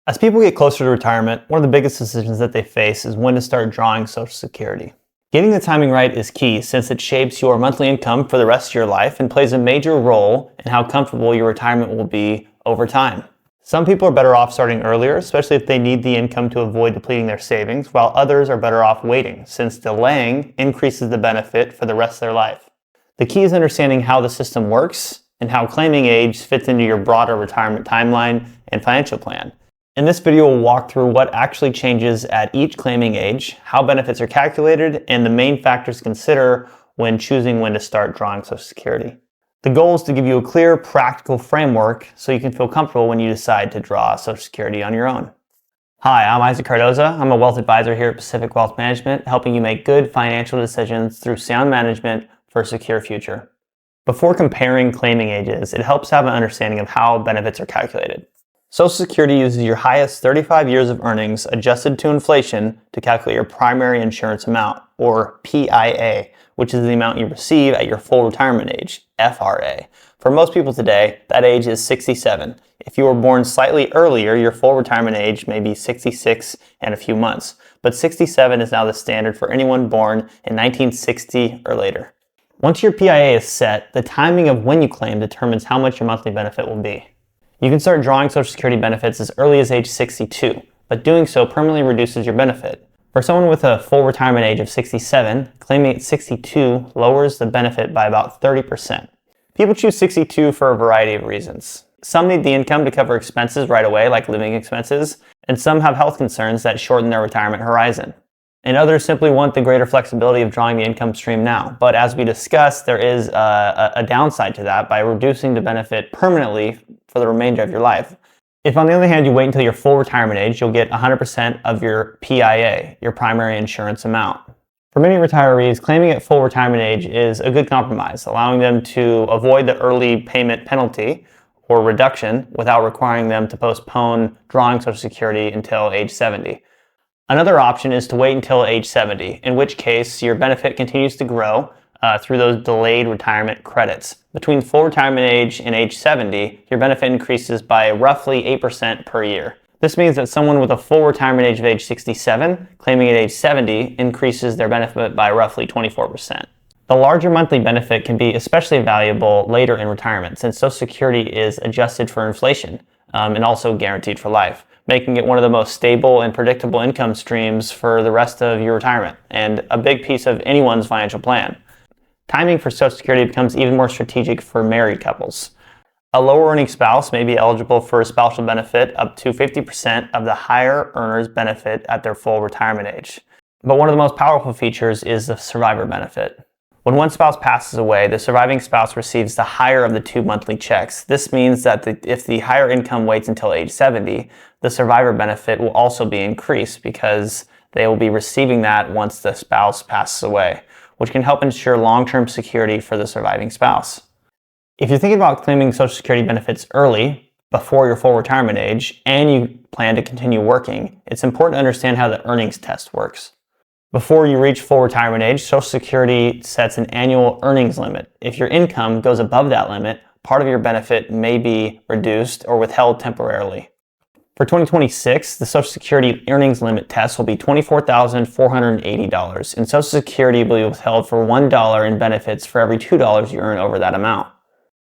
As people get closer to retirement, one of the biggest decisions that they face is when to start drawing Social Security. Getting the timing right is key since it shapes your monthly income for the rest of your life and plays a major role in how comfortable your retirement will be over time. Some people are better off starting earlier, especially if they need the income to avoid depleting their savings, while others are better off waiting, since delaying increases the benefit for the rest of their life. The key is understanding how the system works and how claiming age fits into your broader retirement timeline and financial plan. In this video, we'll walk through what actually changes at each claiming age, how benefits are calculated, and the main factors to consider when choosing when to start drawing Social Security. The goal is to give you a clear, practical framework so you can feel comfortable when you decide to draw Social Security on your own. Hi, I'm Isaac Cardoza. I'm a wealth advisor here at Pacific Wealth Management, helping you make good financial decisions through sound management for a secure future. Before comparing claiming ages, it helps to have an understanding of how benefits are calculated. Social Security uses your highest 35 years of earnings adjusted to inflation to calculate your primary insurance amount, or PIA, which is the amount you receive at your full retirement age, FRA. For most people today, that age is 67. If you were born slightly earlier, your full retirement age may be 66 and a few months, but 67 is now the standard for anyone born in 1960 or later. Once your PIA is set, the timing of when you claim determines how much your monthly benefit will be. You can start drawing Social Security benefits as early as age 62, but doing so permanently reduces your benefit. For someone with a full retirement age of 67, claiming at 62 lowers the benefit by about 30%. People choose 62 for a variety of reasons. Some need the income to cover expenses right away, like living expenses, and some have health concerns that shorten their retirement horizon. And others simply want the greater flexibility of drawing the income stream now. But as we discussed, there is a downside to that by reducing the benefit permanently for the remainder of your life. If on the other hand you wait until your full retirement age, you'll get 100% of your PIA, your primary insurance amount. For many retirees, claiming at full retirement age is a good compromise, allowing them to avoid the early payment penalty or reduction without requiring them to postpone drawing Social Security until age 70. Another option is to wait until age 70, in which case your benefit continues to grow through those delayed retirement credits. Between full retirement age and age 70, your benefit increases by roughly 8% per year. This means that someone with a full retirement age of age 67, claiming at age 70, increases their benefit by roughly 24%. The larger monthly benefit can be especially valuable later in retirement, since Social Security is adjusted for inflation and also guaranteed for life, making it one of the most stable and predictable income streams for the rest of your retirement, and a big piece of anyone's financial plan. Timing for Social Security becomes even more strategic for married couples. A lower earning spouse may be eligible for a spousal benefit up to 50% of the higher earner's benefit at their full retirement age. But one of the most powerful features is the survivor benefit. When one spouse passes away, the surviving spouse receives the higher of the two monthly checks. This means that if the higher income waits until age 70, the survivor benefit will also be increased because they will be receiving that once the spouse passes away, which can help ensure long-term security for the surviving spouse. If you're thinking about claiming Social Security benefits early, before your full retirement age, and you plan to continue working, it's important to understand how the earnings test works. Before you reach full retirement age, Social Security sets an annual earnings limit. If your income goes above that limit, part of your benefit may be reduced or withheld temporarily. For 2026, the Social Security earnings limit test will be $24,480, and Social Security will be withheld for $1 in benefits for every $2 you earn over that amount.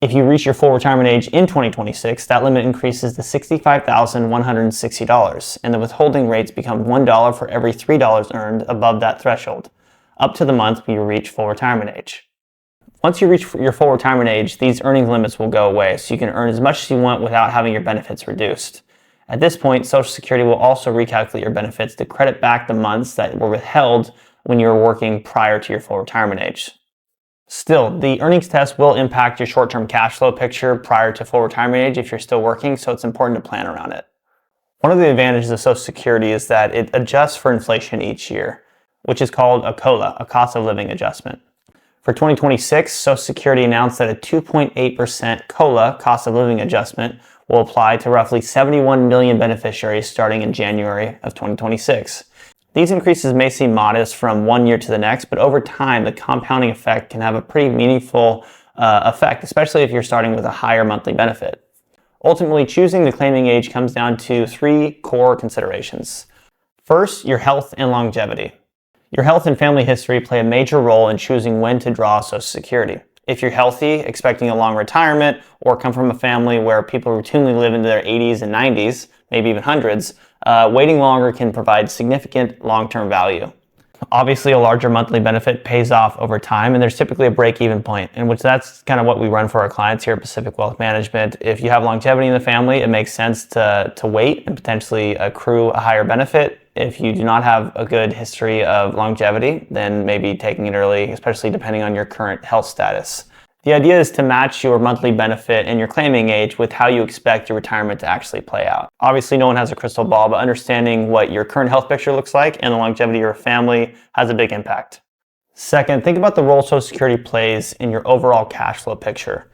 If you reach your full retirement age in 2026, that limit increases to $65,160, and the withholding rates become $1 for every $3 earned above that threshold, up to the month when you reach full retirement age. Once you reach your full retirement age, these earnings limits will go away, so you can earn as much as you want without having your benefits reduced. At this point, Social Security will also recalculate your benefits to credit back the months that were withheld when you were working prior to your full retirement age. Still, the earnings test will impact your short-term cash flow picture prior to full retirement age if you're still working, so it's important to plan around it. One of the advantages of Social Security is that it adjusts for inflation each year, which is called a COLA, a cost of living adjustment. For 2026, Social Security announced that a 2.8% COLA, cost of living adjustment, will apply to roughly 71 million beneficiaries starting in January of 2026. These increases may seem modest from one year to the next, but over time, the compounding effect can have a pretty meaningful effect, especially if you're starting with a higher monthly benefit. Ultimately, choosing the claiming age comes down to 3 core considerations. First, your health and longevity. Your health and family history play a major role in choosing when to draw Social Security. If you're healthy, expecting a long retirement, or come from a family where people routinely live into their 80s and 90s, maybe even hundreds, waiting longer can provide significant long-term value. Obviously, a larger monthly benefit pays off over time, and there's typically a break-even point, in which that's kind of what we run for our clients here at Pacific Wealth Management. If you have longevity in the family, it makes sense to wait and potentially accrue a higher benefit. If you do not have a good history of longevity, then maybe taking it early, especially depending on your current health status. The idea is to match your monthly benefit and your claiming age with how you expect your retirement to actually play out. Obviously, no one has a crystal ball, but understanding what your current health picture looks like and the longevity of your family has a big impact. Second, think about the role Social Security plays in your overall cash flow picture.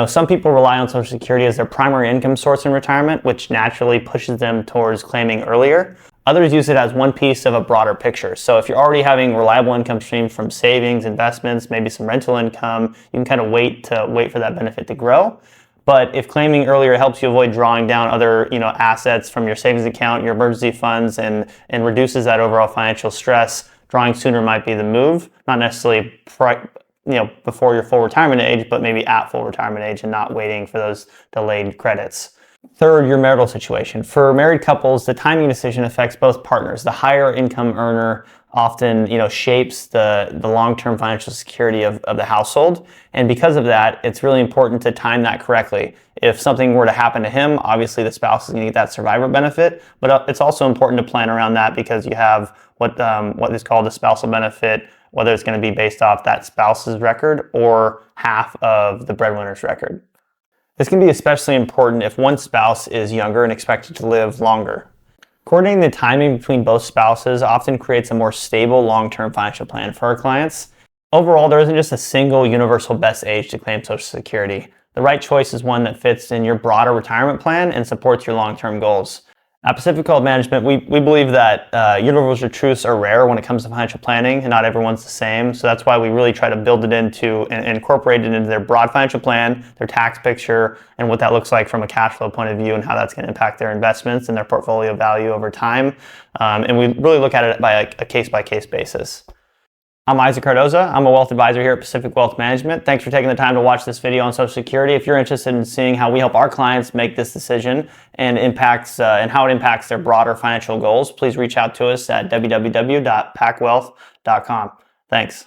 Some people rely on Social Security as their primary income source in retirement, which naturally pushes them towards claiming earlier. Others use it as one piece of a broader picture. So if you're already having reliable income streams from savings, investments, maybe some rental income, you can kind of wait for that benefit to grow. But if claiming earlier helps you avoid drawing down other assets from your savings account, your emergency funds, and reduces that overall financial stress, drawing sooner might be the move. Not necessarily before your full retirement age, but maybe at full retirement age and not waiting for those delayed credits. Third, your marital situation. For married couples, the timing decision affects both partners. The higher income earner often shapes the long-term financial security of the household. And because of that, it's really important to time that correctly. If something were to happen to him, obviously the spouse is going to get that survivor benefit, but it's also important to plan around that because you have what is called a spousal benefit, whether it's going to be based off that spouse's record or half of the breadwinner's record. This can be especially important if one spouse is younger and expected to live longer. Coordinating the timing between both spouses often creates a more stable long-term financial plan for our clients. Overall, there isn't just a single universal best age to claim Social Security. The right choice is one that fits in your broader retirement plan and supports your long-term goals. At Pacific Wealth Management, we believe that universal truths are rare when it comes to financial planning, and not everyone's the same. So that's why we really try to build it into and incorporate it into their broad financial plan, their tax picture, and what that looks like from a cash flow point of view and how that's going to impact their investments and their portfolio value over time. And we really look at it by a case-by-case basis. I'm Isaac Cardoza. I'm a wealth advisor here at Pacific Wealth Management. Thanks for taking the time to watch this video on Social Security. If you're interested in seeing how we help our clients make this decision and how it impacts their broader financial goals, please reach out to us at www.pacwealth.com. Thanks.